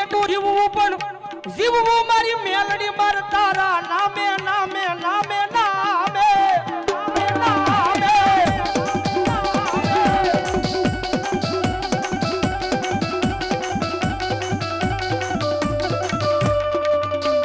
એટલું જીવવું પણ જીવવું મારી મેલડી માર તારા નામે નામે નામે નામે નામે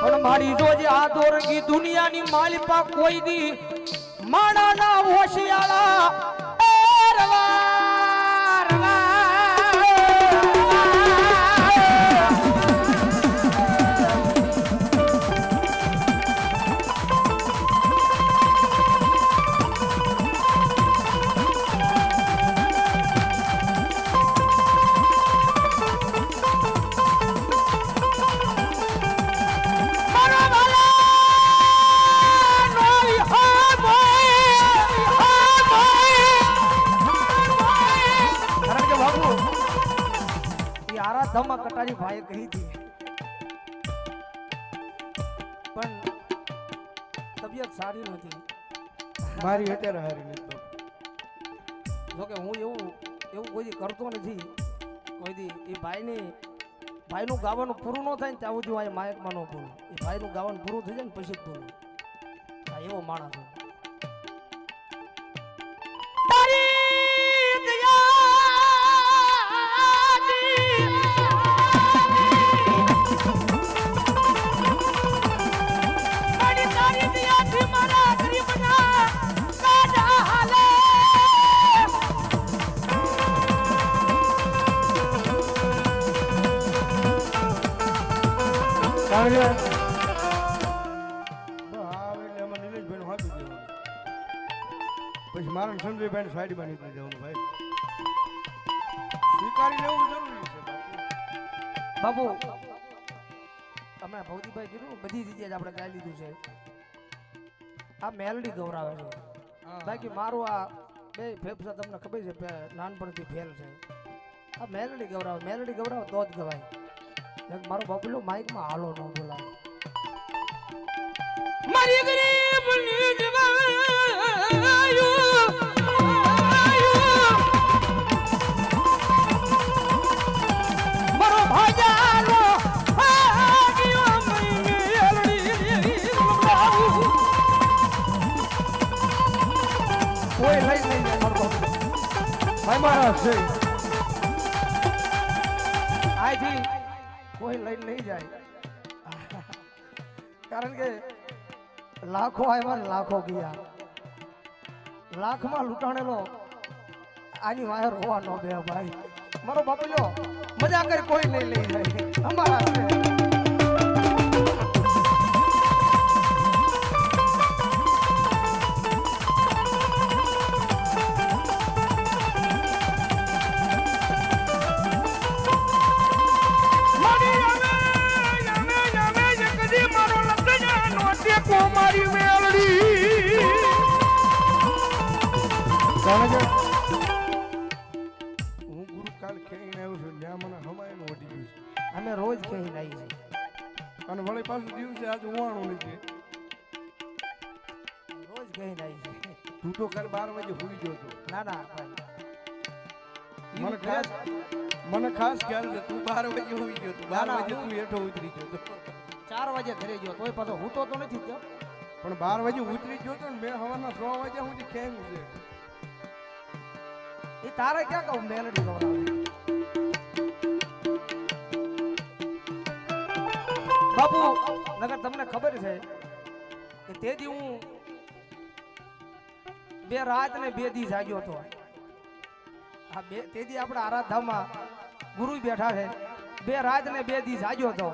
પણ મારી જોજે આ દોરગી દુનિયાની માલિપા કોઈ દી માણા ના હોશિયાળા ધમા કટારી ભાઈએ કહી હતી પણ તબિયત સારી નથી મારી અત્યારે હારી નથી જોકે હું એવું કોઈ કરતો નથી કોઈ દી એ ભાઈનું ગાવાનું પૂરું ન થાય ને ત્યાં સુધી હું માયકમાં ન બોલું એ ભાઈનું ગાવાનું પૂરું થઈ જાય ને પછી જ બોલું હા એવો માણસ છું પછી મારા સંજયભાઈ સાઈડ માં નીકળી જવાનું ભાઈ સ્વીકારી લેવું જરૂરી છે બાબુ તમે ભૌતિકભાઈ કીધું બધી જગ્યાએ આપણે ગાઈ લીધું છે આ મેલડી ગૌરાવે છે બાકી મારું આ બે ફેફસા તમને ખબર છે નાનપણથી ફેલ છે આ મેલડી ગૌરાવે તો જ ગવાય મારો બાપુલો માઇકમાં હાલો ન બોલાય મારી ગરીબ મારો ભાઈજાનો કોઈ લઈ નહીં જાય મારો બાપુ ભાઈ મારા છે આથી કોઈ લઈને નહીં જાય કારણ કે લાખો આવ્યા ને લાખો ગયા લાખમાં લૂંટાણેલો આની વાયર હોવા નો બે ભાઈ મારો બાપુલો મજા કરી કોઈ નહીં લઈ જાય અમારા છે મારી મેલડી હું ગુરુકાલ ખેડીને આવ્યો છું ત્યાં મને હમાયનું વધી ગયું છે અમે રોજ ખેડીને આવી છીએ અને વળી પાછું દિવસે આજ ઉવાણું નથી રોજ ખેડીને આવી છીએ તું તો કાલ 12 વાગે ભૂલી ગયો હતો ના ના ભાઈ મને ખાસ ખ્યાલ છે તું 12 વાગે હોઈ ગયો તું 12 વાગે તું હેઠો ઉતરી ગયો તો 4 વાગે ઘરે ગયો તોય પાછો હું તો નથી ગયો પણ 12 વાગે ઉતરી ગયો તો ને મેં હવાના 6 વાગ્યા સુધી ખેંગ છે એ તારે ક્યાં કહું મેલડી ગૌરાવે બાપુ નગર તમને ખબર છે કે તે દી હું 2 રાત ને 2 દી જાગ્યો હતો આ તે દી આપણા આરાધનામાં ગુરુ બેઠા છે 2 રાત ને 2 દી જાગ્યો હતો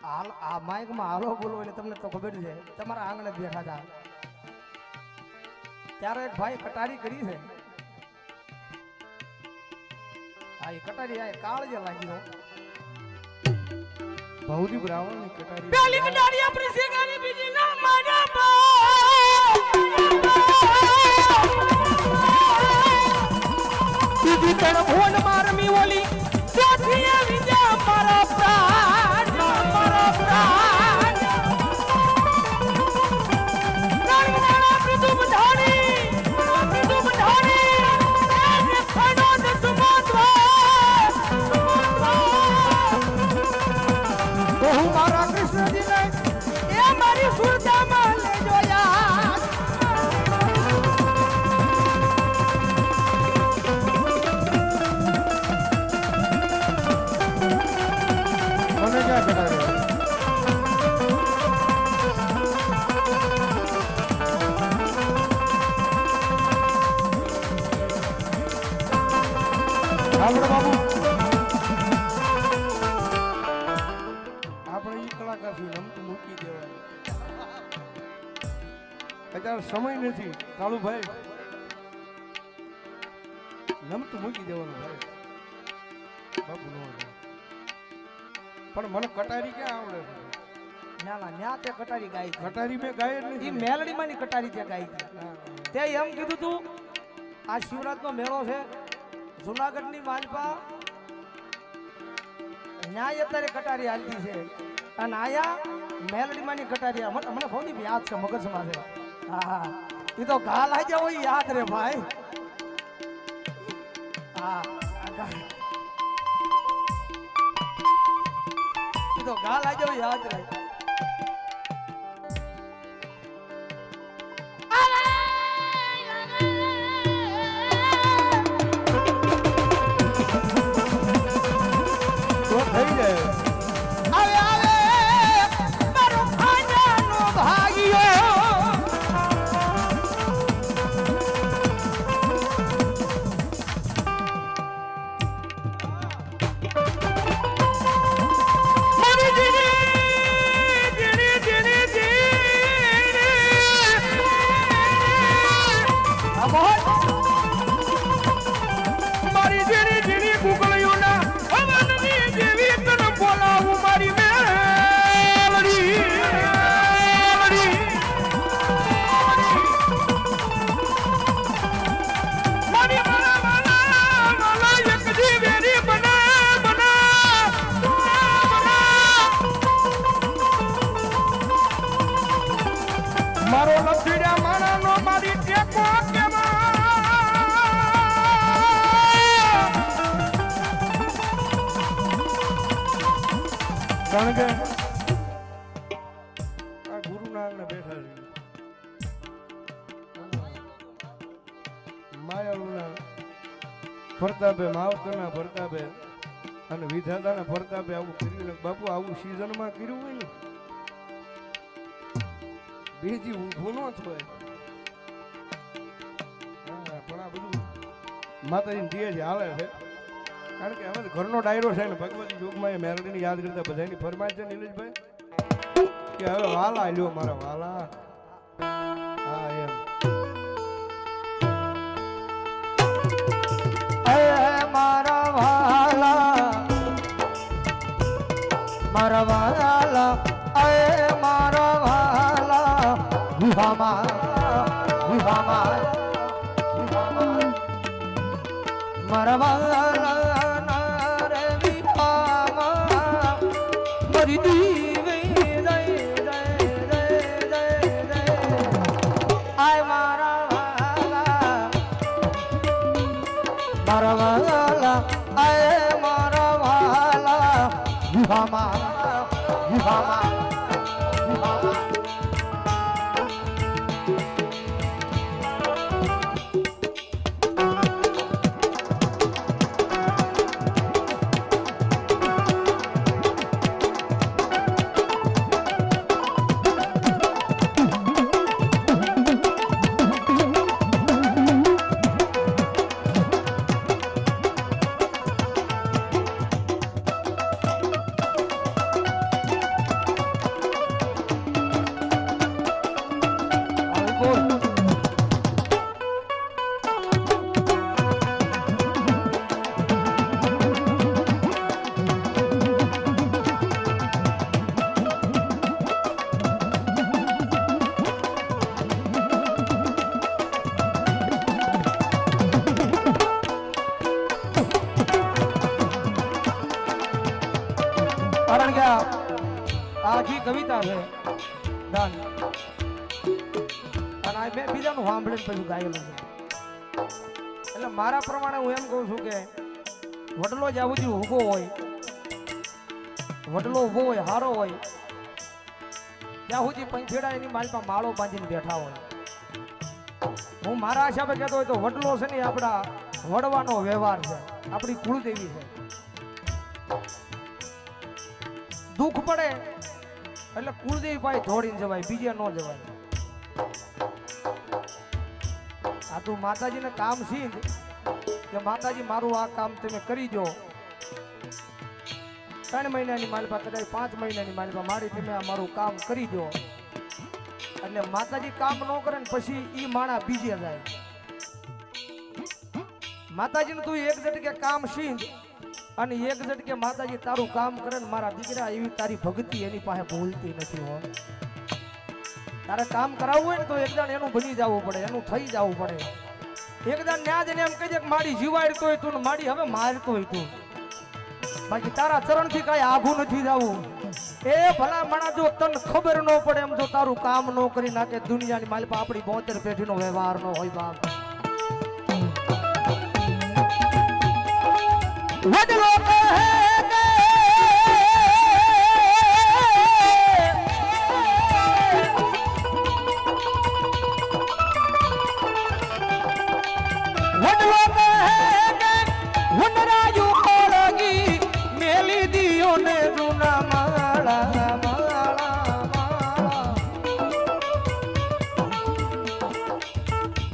આ માઇકમાં હાલો બોલો એટલે તમને તો ખબર છે તમારા આંગણે બેઠા હતા ત્યારે એક ભાઈ કટારી કરી છે આ કટારી આ કાળ જે લાગી ભૌરી બ્રાહ્મણની કટારી પેલી કટારી આપણી શેગાની બીજી ના માના બીજી તણ ભોન મારમી ઓલી ચોથી વિજય મારા પ્રાણ મારા પ્રાણ નાના પ્રતુમ ધાણી ખડો ન સુમંતવા અત્યારે સમય નથી કાળુભાઈ નમતું મૂકી દેવાનું ભાઈ બાપુ નો પણ મને કટારી ક્યાં આવડે છે ના ના ન્યા તે કટારી ગાઈ છે. કટારી મેં ગાય જ ઈ નથી મેલડીમાંની કટારી તે ગાઈ છે. તે એમ કીધું તું આ શિવરાજનો મેળો છે જુનાગઢની માલપા ન્યાય અત્યારે કટારી હાલતી છે અને આયા મેલડીમાંની કટારી મને બહુ યાદ છે મગજમાં છે. હા હા એ તો ઘા લાગ્યા હોય યાદ રે ભાઈ. હા એ તો ઘા લાગ્યા હોય યાદ રે. તો થઈ જાય આવે આવે મારો ખાજાનો ભાગ્યો મારી જીની મારી જીની ગુગળીઓના અવનની જેવી તને બોલાવું મારી મેલડી મારી માલા એક જીવેરી બના મારો લખીડા માણાનો મારી ટેકો કેવા કારણ કે આ ગુરુ નાનક બેઠા છે માયાળુના પ્રતાપે માવતરના પ્રતાપે અને વિધાતાના પ્રતાપે આવું કર્યું ને બાપુ આવું સિઝનમાં કર્યું હોય ને બીજી ઊભું ન થાય. હા, પણ આ બધું માતાજીને દિયે જ હાલે છે કારણ કે હવે ઘરનો ડાયરો છે ને ભગવતી યુગમાં એ મેલડીને યાદ કરતા બધાની ફરમાઈશ છે નીલેશભાઈ કે હવે વાલા લ્યો મારા વાલા. હા એમ મારા વાલા અય મારા વાલા ગુહામાં મારા વાલા નારે વિહામાં મરી દીવે દે આય મારા વાલા આય મારા વાલા ગુહામાં કારણ કે આખી કવિતા છે દાન અને આ મેં બીજાનું સાંભળીને પછી ગાયેલું છે. એટલે મારા પ્રમાણે હું એમ કહું છું કે વડલો જ્યાં સુધી ઊભો હોય હારો હોય ત્યાં સુધી પંખેડા એની માલમાં માળો બાંધીને બેઠા હોય. હું મારા હિસાબે કહેતો હોય તો વડલો છે ને આપણા વડવાનો વ્યવહાર છે, આપણી કુળદેવી છે. દુઃખ પડે એટલે કુળદેવી પાસે દોડીને જવાય, બીજે ન જવાય. આ તું માતાજીને કામ શીખ કે માતાજી મારું આ કામ તમે કરી દો. 3 મહિનાની માલપા કદાચ 5 મહિનાની માલપા મારી તમે આ મારું કામ કરી દો. એટલે માતાજી કામ ન કરે ને પછી ઈ માણા બીજે જાય. માતાજીને તું એક ઝટકે કામ શીખ અને એક ઝટકે માતાજી તારું કામ કરે ને મારા દીકરા એવી તારી ભક્તિ એની પાસે ભૂલતી નથી હો. તારે કામ કરાવવું હોય ને તો એકદમ એનું બની જવું પડે, એનું થઈ જવું પડે. એકદમ ન્યા જઈને એમ કહી દે કે માડી જીવાડતો હોય તું ને માડી હવે મારતો હોય તું, બાકી તારા ચરણથી કાંઈ આઘું નથી જવું. એ ભલા માણા જો તને ખબર ન પડે એમ જો તારું કામ ન કરી નાખે દુનિયાની માલિક આપણી 72 પેઢીનો વ્યવહાર ન હોય બાપ. વડલો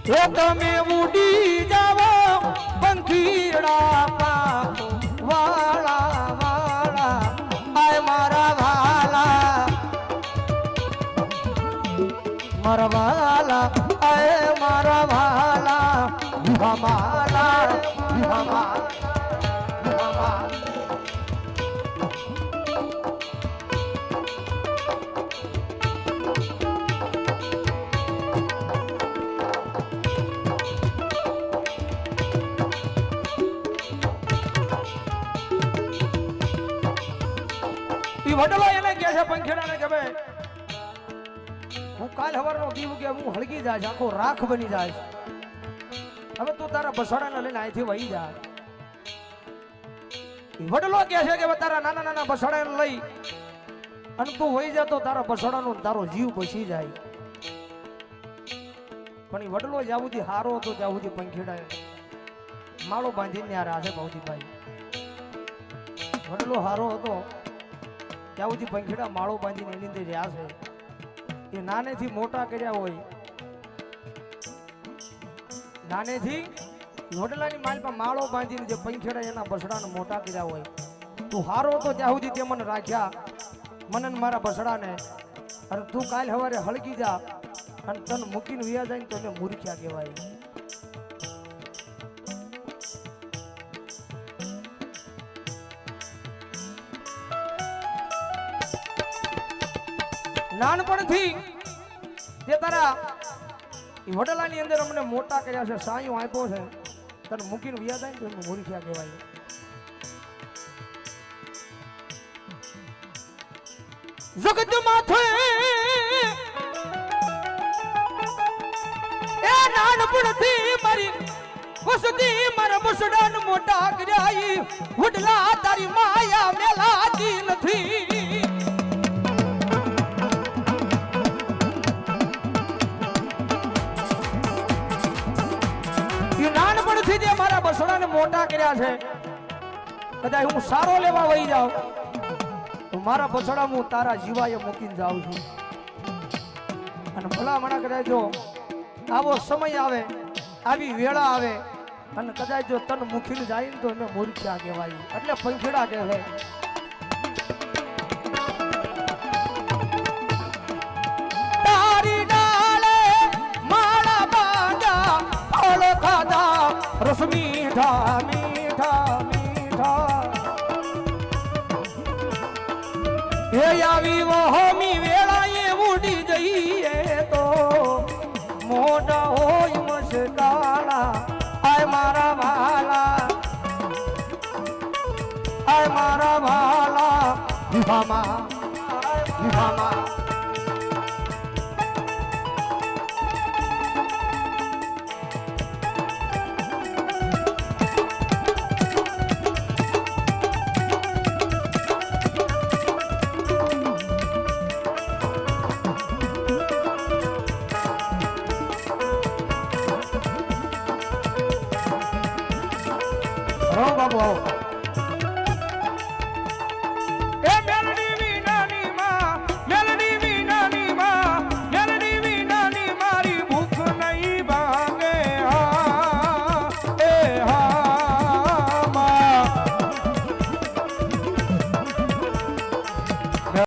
કહે તમે ઉડી જાવો પંખીડા પાપ વાળા વાળા આય મારા વાલા મારા વાલા આય મારા વાલા હમાલા હમાલા. વડલો એને કહે છે પંખેડાને કે ભાઈ હું કાલ સવારનો દીવ કે હું હળગી જાય આખો રાખ બની જાય, હવે તું તારા બસડાને લઈને અહીંથી વહી જા. વડલો કહે છે કે તારા નાના નાના બસડાને લઈ અને તું વહી જા તો તારા બસડાનો તારો જીવ બચી જાય. પણ એ વડલો જ્યાં સુધી હારો હતો ત્યાં સુધી પંખેડા માળો બાંધીને આ રાખે ભવજીભાઈ. વડલો હારો હતો ત્યાં સુધી પંખેડા માળો બાંધીને એની અંદર રહ્યા છે. એ નાનેથી મોટા કર્યા હોય, નાનેથી વડલાની માલમાં માળો બાંધીને જે પંખેડા એના બસડાને મોટા કર્યા હોય. તું હારો હતો ત્યાં સુધી તે મને રાખ્યા, મને મારા બસડાને, અને તું કાલ સવારે હળગી જા અને તને મૂકીને વ્યા જાય ને તો એને મૂર્ખ્યા કહેવાય. નાનપણથી જે તારા વડલાની અંદર અમને મોટા કર્યા છે, સાયો આપ્યો છે, તને મૂકીને વ્યા જાય ને તો એનું મૂર્ખ્યા કહેવાય. જગત માથે એ નાનપણથી મારી વસતી મારા બસડાને મોટા કર્યા, વડલા તારી માયા મેલાતી નથી. નાનપણથી જે મારા બસડાને મોટા કર્યા છે, કદાચ હું સારો લેવા વહી જાઉં તો મારા બસડા હું તારા જીવાએ મૂકીને જાઉં છું. અને ભલા મણા કદાચ જો આવો સમય આવે, આવી વેળા આવે અને કદાચ જો તન મૂકીને જાય ને તો એને મૂર્ખ્યા કહેવાય. એટલે પંખેડા કહેવાય. રસ મીઠા મીઠા મીઠા એ આવી વહોમી વેળાએ ઉડી જઈએ તો મોઢા હોય મસ્કાળા. આય મારા વાલા આય મારા વાલા વિભામાં વિભામાં. બાબુ આવો.